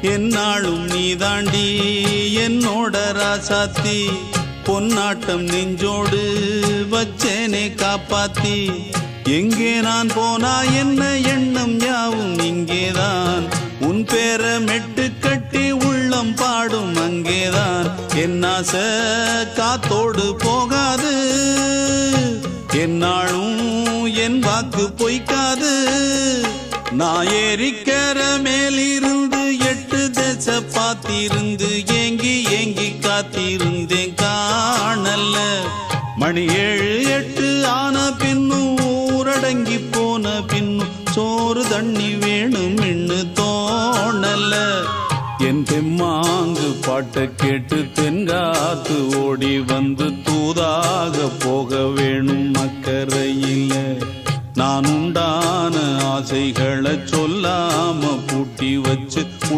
என்னாலும் நீ தாண்டி என்னோட ராசாத்தி பொன்னாட்டம் நெஞ்சோடு வச்சேனே காப்பாத்தி எங்கே நான் போனா என்ன எண்ணம் யாவும் இங்கேதான் உன் பேர மெட்டு கட்டி உள்ளம் பாடும் அங்கேதான் என் ஆசை காத்தோடு போகாது என்னாலும் என் வாக்கு பொய்க்காது நான் ஏறிக்கிற மேலிருந்து 8 தேச பார்த்திருந்து ஏங்கி ஏங்கி காத்திருந்தேன் காணல்ல மணி 7 8 ஆன பின்னும் ஊரடங்கி போன பின்னும் சோறு தண்ணி வேணும் இன்னு தோணல்ல என் தெம்மாங்கு பாட்டை கேட்டு தென்காத்து ஓடி வந்து தூதாக போக வேணும் அக்கறையில் நான் உண்டான ஆசைகளை சொல்லாம பூட்டி வச்சு